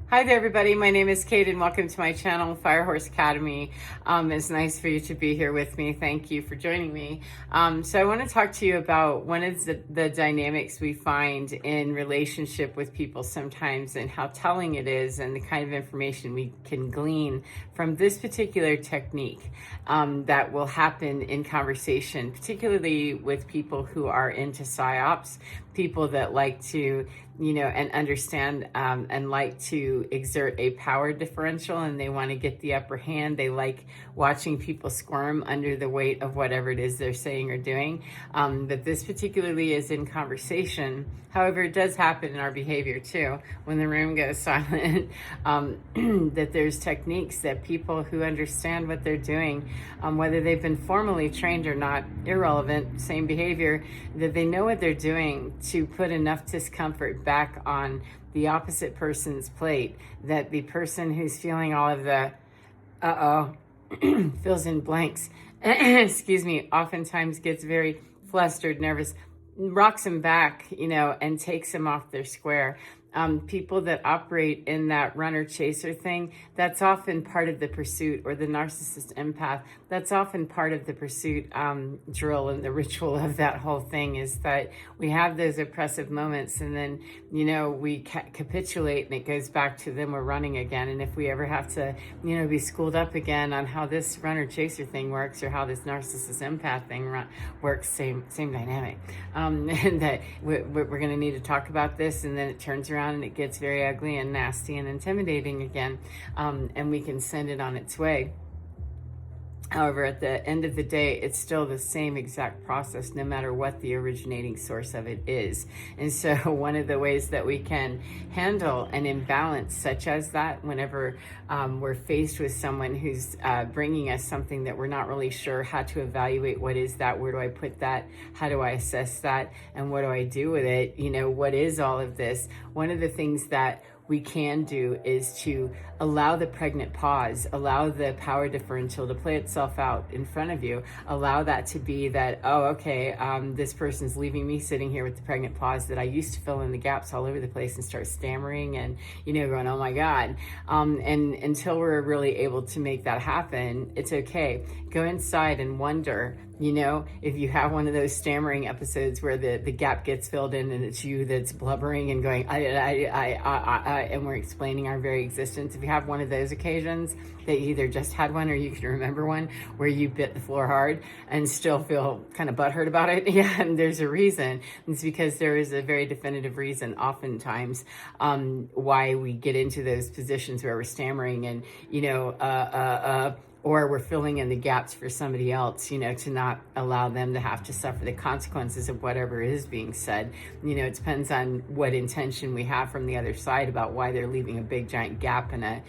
Hi there, everybody. My name is Kate, and welcome to my channel, Firehorse Academy. It's nice for you to be here with me. Thank you for joining me. So I want to talk to you about one of the dynamics we find in relationship with people sometimes, and how telling it is, and the kind of information we can glean from this particular technique that will happen in conversation, particularly with people who are into psyops, people that like to and understand and like to exert a power differential, and they want to get the upper hand. They like watching people squirm under the weight of whatever it is they're saying or doing. But this particularly is in conversation. However, it does happen in our behavior too. When the room goes silent, that there's techniques that people who understand what they're doing, whether they've been formally trained or not, irrelevant, same behavior, that they know what they're doing to put enough discomfort back on the opposite person's plate, that the person who's feeling all of the fills in blanks excuse me, oftentimes gets very flustered, nervous, rocks them back, and takes them off their square. People that operate in that runner chaser thing, that's often part of the pursuit, or the narcissist empath, that's often part of the pursuit drill and the ritual of that whole thing, is that we have those oppressive moments, and then, we capitulate, and it goes back to then we're running again. And if we ever have to, be schooled up again on how this runner chaser thing works, or how this narcissist empath thing works, same dynamic. And that we're going to need to talk about this, and then it turns around and it gets very ugly and nasty and intimidating again, and we can send it on its way. However, at the end of the day, it's still the same exact process, no matter what the originating source of it is. And so one of the ways that we can handle an imbalance such as that, whenever we're faced with someone who's bringing us something that we're not really sure how to evaluate, what is that, where do I put that, how do I assess that, and what do I do with it, what is all of this? One of the things that we can do is to allow the pregnant pause, allow the power differential to play itself out in front of you, allow that to be that, this person's leaving me sitting here with the pregnant pause, that I used to fill in the gaps all over the place and start stammering and, going, oh my God. And until we're really able to make that happen, it's okay. Go inside and wonder, if you have one of those stammering episodes where the gap gets filled in and it's you that's blubbering and going, and we're explaining our very existence. If you have one of those occasions, that you either just had one or you can remember one where you bit the floor hard and still feel kind of butthurt about it, yeah, and there's a reason. It's because there is a very definitive reason oftentimes why we get into those positions where we're stammering and, or we're filling in the gaps for somebody else, to not allow them to have to suffer the consequences of whatever is being said. It depends on what intention we have from the other side about why they're leaving a big giant gap and a,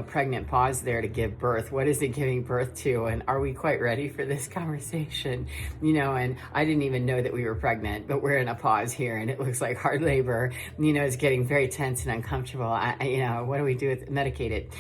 pregnant pause there to give birth. What is it giving birth to? And are we quite ready for this conversation? And I didn't even know that we were pregnant, but we're in a pause here and it looks like hard labor, it's getting very tense and uncomfortable. What do we do with it? Medicate it,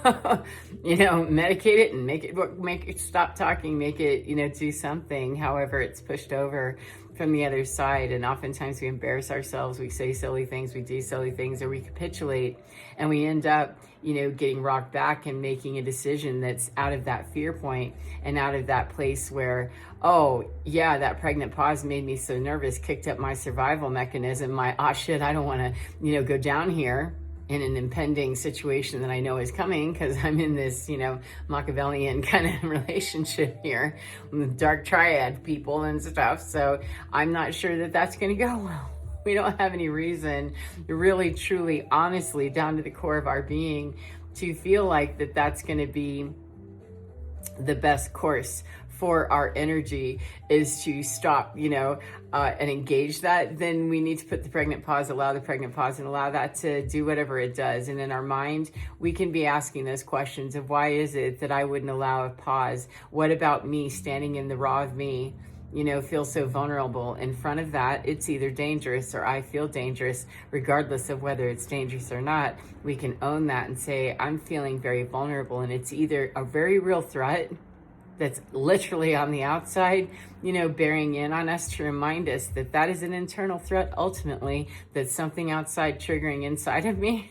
medicate it and make it stop talking, make it, do something. However, it's pushed over from the other side, and oftentimes we embarrass ourselves, we say silly things, we do silly things, or we capitulate, and we end up, getting rocked back and making a decision that's out of that fear point and out of that place where, oh yeah, that pregnant pause made me so nervous, kicked up my survival mechanism, shit, I don't want to, go down here in an impending situation that I know is coming, because I'm in this, Machiavellian kind of relationship here with dark triad people and stuff. So I'm not sure that that's going to go well. We don't have any reason, really, truly, honestly, down to the core of our being, to feel like that's going to be the best course for our energy, is to stop, and engage that. Then we need to put the pregnant pause, allow the pregnant pause, and allow that to do whatever it does. And in our mind, we can be asking those questions of, why is it that I wouldn't allow a pause? What about me standing in the raw of me, feel so vulnerable in front of that? It's either dangerous or I feel dangerous. Regardless of whether it's dangerous or not, we can own that and say, I'm feeling very vulnerable, and it's either a very real threat that's literally on the outside, bearing in on us to remind us that is an internal threat ultimately, that's something outside triggering inside of me.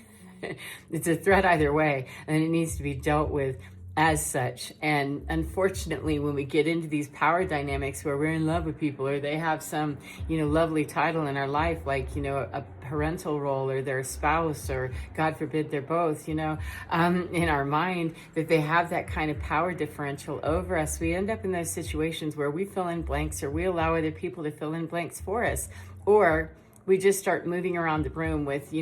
It's a threat either way, and it needs to be dealt with as such. And unfortunately, when we get into these power dynamics where we're in love with people, or they have some, lovely title in our life, like, a parental role, or they're a spouse, or God forbid they're both, in our mind, that they have that kind of power differential over us, we end up in those situations where we fill in blanks, or we allow other people to fill in blanks for us, or we just start moving around the room with,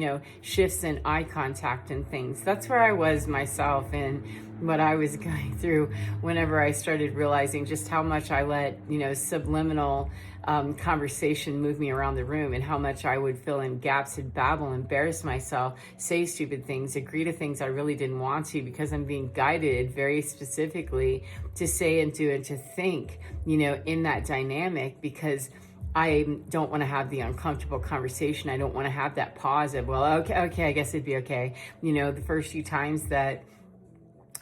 shifts in eye contact and things. That's where I was myself, and what I was going through whenever I started realizing just how much I let, subliminal conversation move me around the room, and how much I would fill in gaps and babble, embarrass myself, say stupid things, agree to things I really didn't want to, because I'm being guided very specifically to say and do and to think, in that dynamic, because I don't want to have the uncomfortable conversation. I don't want to have that pause of, well, okay, I guess it'd be okay. The first few times that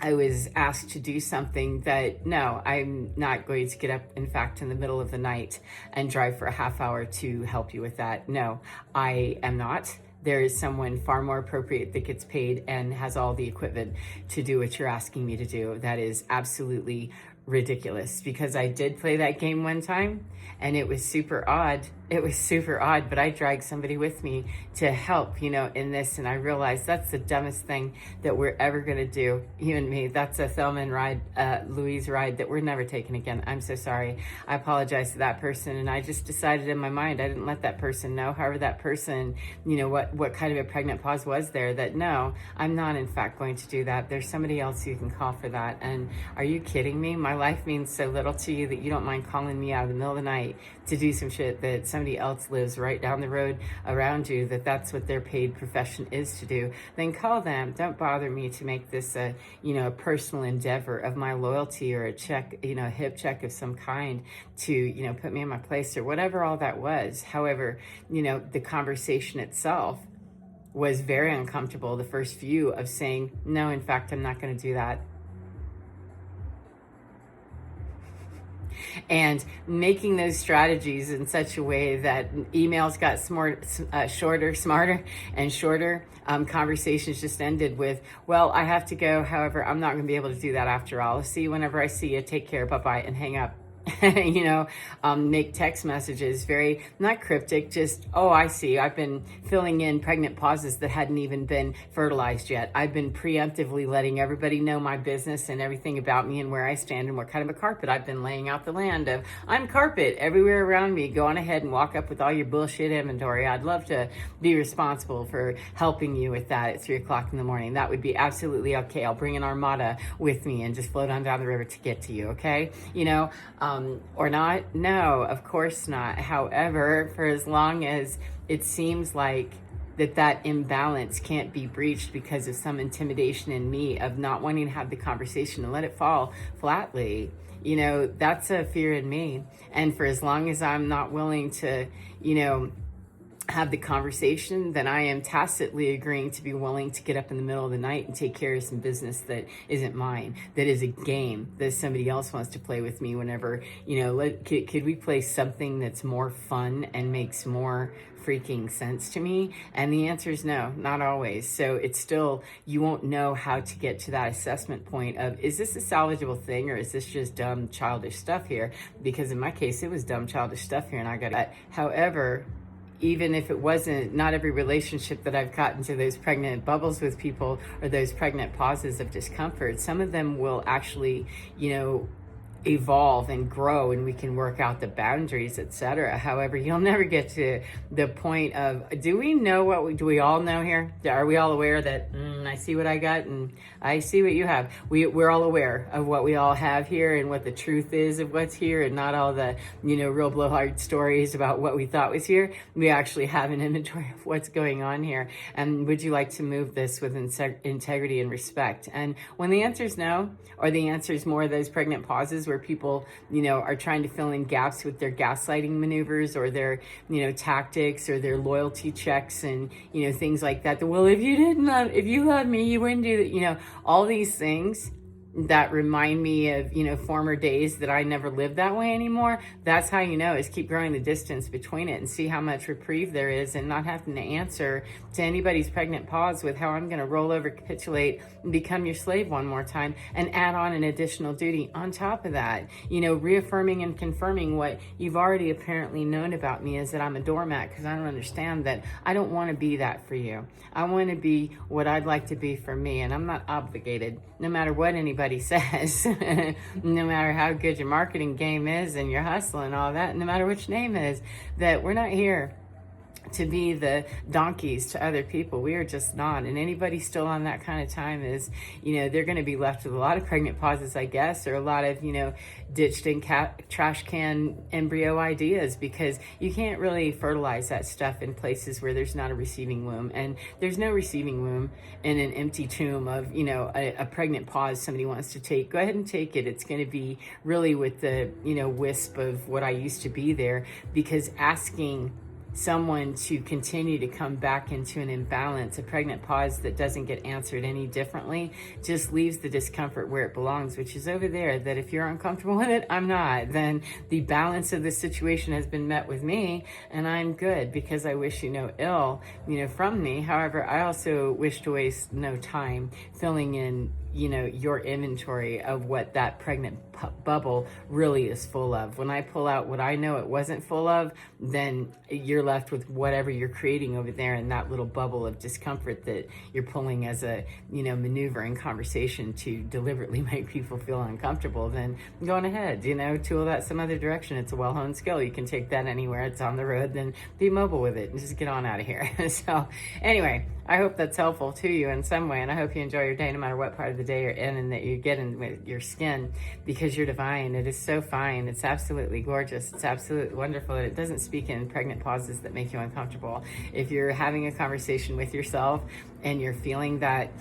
I was asked to do something, that no, I'm not going to get up, in fact, in the middle of the night and drive for a half hour to help you with that. No, I am not. There is someone far more appropriate that gets paid and has all the equipment to do what you're asking me to do. That is absolutely ridiculous, because I did play that game one time, and it was super odd. But I dragged somebody with me to help, in this. And I realized that's the dumbest thing that we're ever going to do, you and me. That's a Thelma and Louise ride that we're never taking again. I'm so sorry. I apologize to that person. And I just decided in my mind, I didn't let that person know. However, that person, what kind of a pregnant pause was there, that no, I'm not in fact going to do that. There's somebody else you can call for that. And are you kidding me? My life means so little to you that you don't mind calling me out in the middle of the night to do some shit that somebody else lives right down the road around you, that's what their paid profession is to do. Then call them. Don't bother me to make this a personal endeavor of my loyalty, or a check, a hip check of some kind to put me in my place, or whatever all that was. However, the conversation itself was very uncomfortable, the first few of saying, no, in fact, I'm not going to do that. And making those strategies in such a way that emails got shorter, smarter, and shorter. Conversations just ended with, well, I have to go. However, I'm not going to be able to do that after all. I'll see you whenever I see you. Take care. Bye-bye. And hang up. Make text messages very, not cryptic, just, oh, I see. I've been filling in pregnant pauses that hadn't even been fertilized yet. I've been preemptively letting everybody know my business and everything about me and where I stand and what kind of a carpet I've been laying out the land of. I'm carpet everywhere around me. Go on ahead and walk up with all your bullshit inventory. I'd love to be responsible for helping you with that at 3:00 in the morning. That would be absolutely okay. I'll bring an armada with me and just float on down the river to get to you, okay? Or not? No, of course not. However, for as long as it seems like that imbalance can't be breached because of some intimidation in me of not wanting to have the conversation and let it fall flatly, that's a fear in me. And for as long as I'm not willing to, have the conversation, then I am tacitly agreeing to be willing to get up in the middle of the night and take care of some business that isn't mine, that is a game that somebody else wants to play with me whenever, could we play something that's more fun and makes more freaking sense to me? And the answer is no, not always. So it's still, you won't know how to get to that assessment point of, is this a salvageable thing, or is this just dumb, childish stuff here? Because in my case, it was dumb, childish stuff here, and I got it. However, even if it wasn't, not every relationship that I've gotten to those pregnant bubbles with people, or those pregnant pauses of discomfort, some of them will actually, evolve and grow, and we can work out the boundaries, etc. However, you'll never get to the point of, do we all know here? Are we all aware that I see what I got and I see what you have? We're all aware of what we all have here and what the truth is of what's here, and not all the, real blowhard stories about what we thought was here. We actually have an inventory of what's going on here. And would you like to move this with integrity and respect? And when the answer is no, or the answer is more of those pregnant pauses where people, are trying to fill in gaps with their gaslighting maneuvers, or their, tactics, or their loyalty checks, and, things like that. Well, if you love me, you wouldn't do that. All these things that remind me of, former days that I never lived that way anymore. That's how you know, is keep growing the distance between it and see how much reprieve there is, and not having to answer to anybody's pregnant pause with how I'm going to roll over, capitulate, and become your slave one more time, and add on an additional duty on top of that. Reaffirming and confirming what you've already apparently known about me, is that I'm a doormat, because I don't understand that. I don't want to be that for you. I want to be what I'd like to be for me, and I'm not obligated, no matter what anybody says, no matter how good your marketing game is and your hustle and all that, no matter which name is, that we're not here to be the donkeys to other people. We are just not. And anybody still on that kind of time is, they're going to be left with a lot of pregnant pauses, I guess, or a lot of, ditched in trash can embryo ideas, because you can't really fertilize that stuff in places where there's not a receiving womb. And there's no receiving womb in an empty tomb of, a pregnant pause somebody wants to take. Go ahead and take it. It's going to be really with the, wisp of what I used to be there, because asking someone to continue to come back into an imbalance, a pregnant pause that doesn't get answered any differently, just leaves the discomfort where it belongs, which is over there. That if you're uncomfortable with it, I'm not. Then the balance of the situation has been met with me, and I'm good, because I wish you no ill, from me. However, I also wish to waste no time filling in, your inventory of what that pregnant bubble really is full of. When I pull out what I know it wasn't full of, then you're left with whatever you're creating over there in that little bubble of discomfort that you're pulling as a, maneuver in conversation to deliberately make people feel uncomfortable. Then going ahead, tool that some other direction. It's a well-honed skill. You can take that anywhere. It's on the road. Then be mobile with it and just get on out of here. So anyway, I hope that's helpful to you in some way, and I hope you enjoy your day no matter what part of the day you're in, and that you get in with your skin, because you're divine. It is so fine. It's absolutely gorgeous. It's absolutely wonderful. And it doesn't speak in pregnant pauses that make you uncomfortable. If you're having a conversation with yourself and you're feeling that,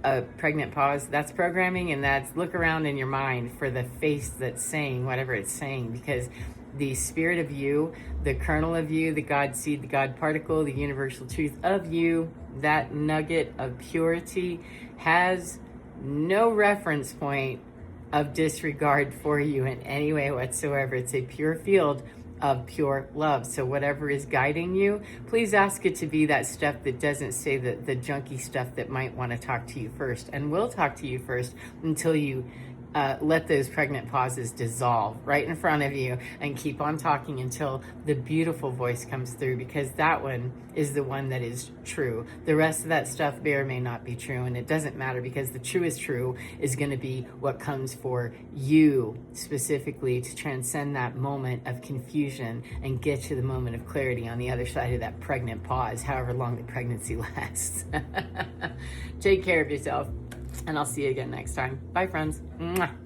a pregnant pause, that's programming, and that's look around in your mind for the face that's saying whatever it's saying, because the spirit of you, the kernel of you, the God seed, the God particle, the universal truth of you, that nugget of purity has no reference point of disregard for you in any way whatsoever. It's a pure field of pure love. So whatever is guiding you, please ask it to be that stuff that doesn't say the junky stuff that might want to talk to you first, and will talk to you first until you let those pregnant pauses dissolve right in front of you, and keep on talking until the beautiful voice comes through, because that one is the one that is true. The rest of that stuff may or may not be true, and it doesn't matter, because the truest true is going to be what comes for you specifically to transcend that moment of confusion and get to the moment of clarity on the other side of that pregnant pause, however long the pregnancy lasts. Take care of yourself, and I'll see you again next time. Bye, friends. Mwah.